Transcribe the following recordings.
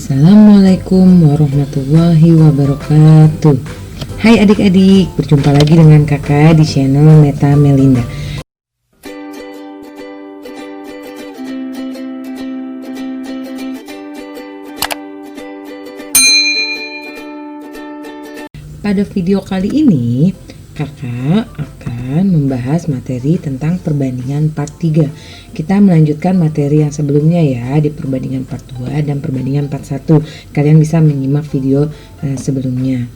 Assalamualaikum warahmatullahi wabarakatuh. Hai adik-adik, berjumpa lagi dengan kakak di channel Meta Melinda. Pada video kali ini kakak akan membahas materi tentang perbandingan part 3. Kita melanjutkan materi yang sebelumnya ya, di perbandingan part 2 dan perbandingan part 1. Kalian bisa menyimak video sebelumnya.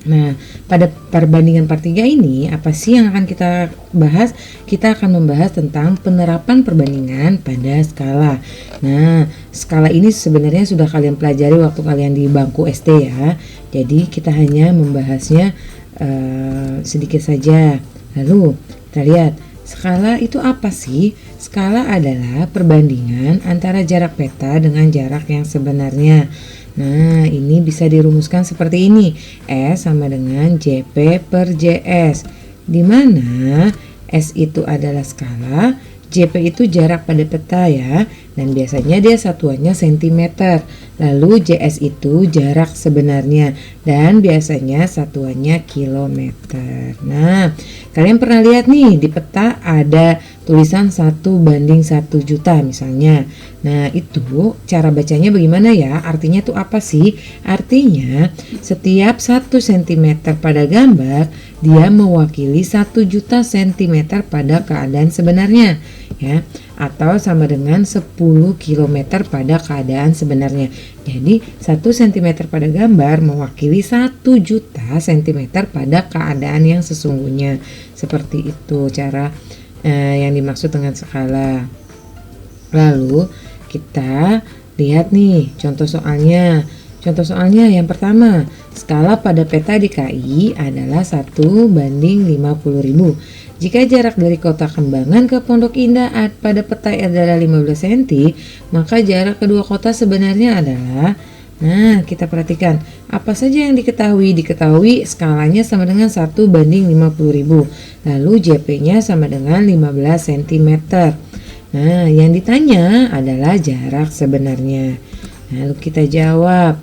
Nah, pada perbandingan part 3 ini apa sih yang akan kita bahas? Kita akan membahas tentang penerapan perbandingan pada skala. Nah, skala ini sebenarnya sudah kalian pelajari waktu kalian di bangku SD ya. Jadi kita hanya membahasnya sedikit saja. Lalu kita lihat, skala itu apa sih? Skala adalah perbandingan antara jarak peta dengan jarak yang sebenarnya. Nah, ini bisa dirumuskan seperti ini. S sama dengan JP per JS, di mana S itu adalah skala, JP itu jarak pada peta ya, dan biasanya dia satuannya cm. Lalu JS itu jarak sebenarnya, dan biasanya satuannya kilometer. Nah, kalian pernah lihat nih di peta ada tulisan 1/1 juta misalnya. Nah, itu cara bacanya bagaimana ya? Artinya itu apa sih? Artinya setiap 1 cm pada gambar dia mewakili 1 juta cm pada keadaan sebenarnya ya, atau sama dengan 10 km pada keadaan sebenarnya. Jadi 1 cm pada gambar mewakili 1 juta cm pada keadaan yang sesungguhnya. Seperti itu cara yang dimaksud dengan skala. Lalu kita lihat nih contoh soalnya. Contoh soalnya yang pertama, skala pada peta DKI adalah 1/50.000. Jika jarak dari kota Kembangan ke Pondok Indah pada peta adalah 15 cm, maka jarak kedua kota sebenarnya adalah, nah kita perhatikan apa saja yang diketahui. Diketahui skalanya sama dengan 1/50.000, lalu JP-nya sama dengan 15 cm. Nah, yang ditanya adalah jarak sebenarnya. Lalu kita jawab.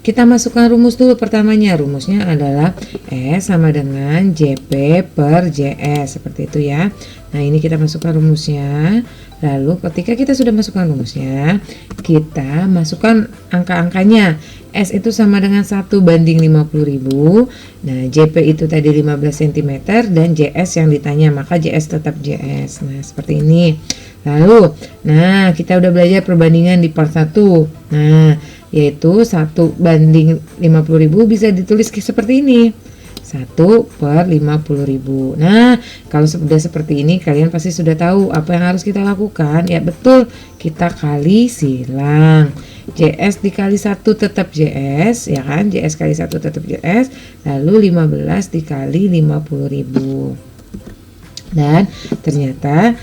Kita masukkan rumus dulu pertamanya. Rumusnya adalah S sama dengan JP per JS, seperti itu ya. Nah, ini kita masukkan rumusnya. Lalu ketika kita sudah masukkan rumusnya, kita masukkan angka-angkanya. S itu sama dengan 1/50.000. Nah, JP itu tadi 15 cm dan JS yang ditanya, maka JS tetap JS. Nah, seperti ini. Lalu, nah kita udah belajar perbandingan di part 1. Nah, yaitu 1/50.000 bisa ditulis seperti ini. 1/50.000. Nah, kalau sudah seperti ini kalian pasti sudah tahu apa yang harus kita lakukan. Ya betul, kita kali silang. JS dikali 1 tetap JS, ya kan? JS kali 1 tetap JS. Lalu 15 dikali 50.000. Dan ternyata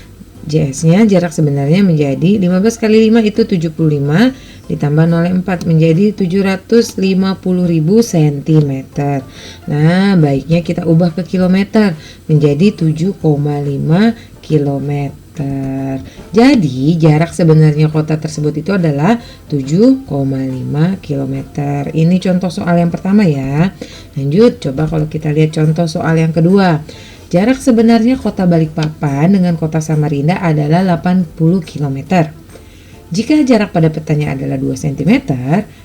JS-nya jarak sebenarnya menjadi 15 kali 5 itu 75 ditambah 0,4 menjadi 750.000 cm. Nah, baiknya kita ubah ke kilometer menjadi 7,5 km. Jadi jarak sebenarnya kota tersebut itu adalah 7,5 km. Ini contoh soal yang pertama ya. Lanjut, coba kalau kita lihat contoh soal yang kedua. Jarak sebenarnya kota Balikpapan dengan kota Samarinda adalah 80 km. Jika jarak pada petanya adalah 2 cm,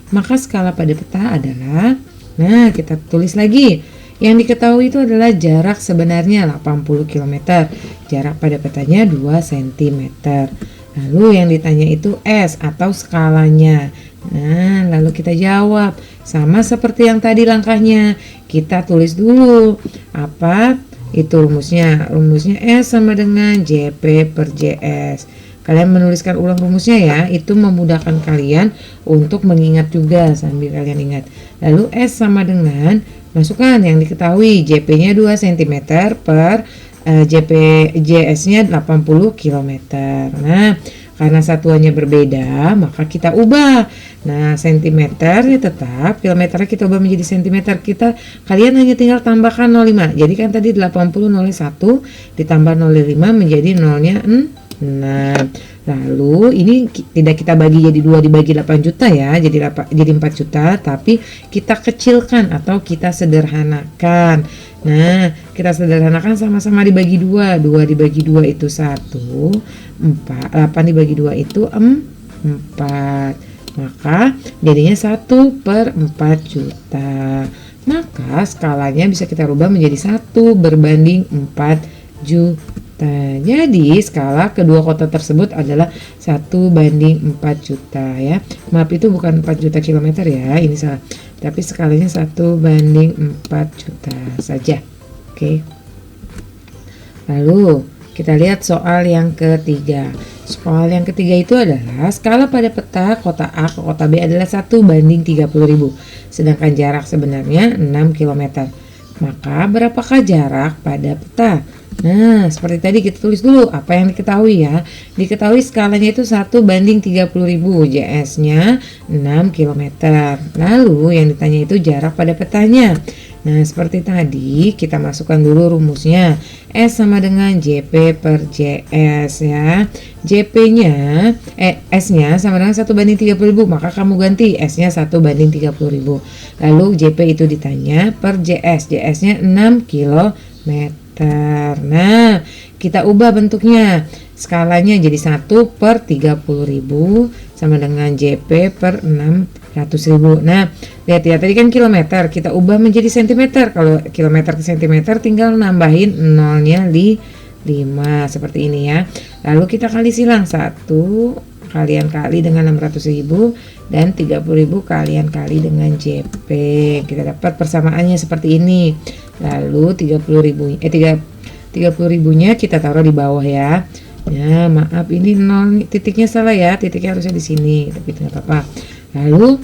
maka skala pada peta adalah, nah kita tulis lagi. Yang diketahui itu adalah jarak sebenarnya 80 km. Jarak pada petanya 2 cm. Lalu yang ditanya itu S atau skalanya. Nah, lalu kita jawab. Sama seperti yang tadi langkahnya. Kita tulis dulu. Apa? Itu rumusnya. Rumusnya S sama dengan JP per JS. Kalian menuliskan ulang rumusnya ya. Itu memudahkan kalian untuk mengingat juga sambil kalian ingat. Lalu S sama dengan, masukkan yang diketahui. JP-nya 2 cm per JS-nya 80 km. Nah, karena satuannya berbeda, maka kita ubah. Nah, cm tetap, kilometernya kita ubah menjadi cm. Kalian hanya tinggal tambahkan 0,5. Jadi kan tadi 80 0,1 ditambah 0,5 menjadi 0,6. Lalu ini tidak kita bagi jadi 2 dibagi 8 juta ya, jadi 4 juta, tapi kita kecilkan atau kita sederhanakan. Nah, kita sederhanakan sama-sama dibagi 2. 2 dibagi 2 itu 1, 4, 8 dibagi 2 itu 4. Maka jadinya 1/4 juta. Maka skalanya bisa kita rubah menjadi 1 berbanding 4 juta. Jadi skala kedua kota tersebut adalah 1/4 juta ya. Maaf, itu bukan 4 juta kilometer ya, ini salah. Tapi skalanya 1/4 juta saja. Oke. Lalu kita lihat soal yang ketiga. Soal yang ketiga itu adalah skala pada peta kota A ke kota B adalah 1/30.000. Sedangkan jarak sebenarnya 6 km. Maka berapakah jarak pada peta? Nah, seperti tadi kita tulis dulu apa yang diketahui ya. Diketahui skalanya itu 1/30.000, JS-nya 6 km. Lalu yang ditanya itu jarak pada petanya. Nah, seperti tadi kita masukkan dulu rumusnya. S sama dengan JP per JS ya. S-nya sama dengan 1/30.000, maka kamu ganti S-nya 1/30.000. Lalu JP itu ditanya per JS. JS-nya 6 km. Nah, kita ubah bentuknya. Skalanya jadi 1/30.000 sama dengan JP per 600.000. Nah, lihat ya, tadi kan kilometer, kita ubah menjadi sentimeter. Kalau kilometer ke sentimeter tinggal nambahin nolnya di 5 seperti ini ya. Lalu kita kali silang, 1 kalian kali dengan 600.000 dan 30.000 kalian kali dengan JP. Kita dapat persamaannya seperti ini. Lalu 30.000-nya kita taruh di bawah ya. Ya, maaf ini 0 titiknya salah ya, titiknya harusnya di sini, tapi tidak apa-apa. Lalu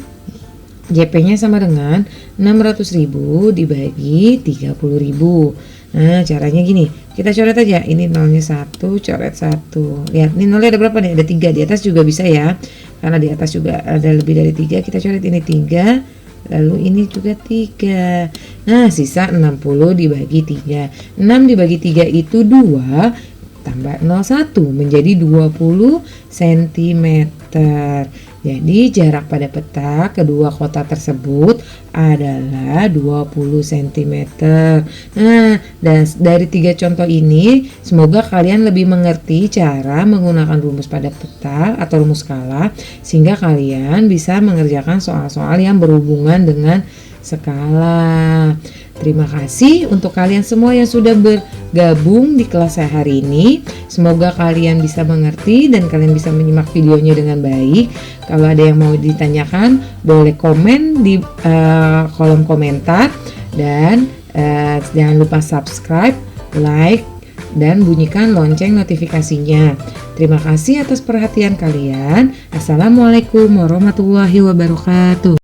JP-nya sama dengan 600.000 dibagi 30.000. Nah, caranya gini, kita coret aja. Ini nolnya 1, coret 1. Lihat, ini nolnya ada berapa nih? Ada 3. Di atas juga bisa ya, karena di atas juga ada lebih dari 3. Kita coret ini 3, lalu ini juga 3. Nah, sisa 60 dibagi 3. 6 dibagi 3 itu 2, tambah 01 menjadi 20 cm. Jadi jarak pada peta kedua kota tersebut adalah 20 cm. Nah, dan dari 3 contoh ini semoga kalian lebih mengerti cara menggunakan rumus pada peta atau rumus skala, sehingga kalian bisa mengerjakan soal-soal yang berhubungan dengan skala. Terima kasih untuk kalian semua yang sudah bergabung di kelas saya hari ini. Semoga kalian bisa mengerti dan kalian bisa menyimak videonya dengan baik. Kalau ada yang mau ditanyakan, boleh komen di kolom komentar. Dan jangan lupa subscribe, like, dan bunyikan lonceng notifikasinya. Terima kasih atas perhatian kalian. Assalamualaikum warahmatullahi wabarakatuh.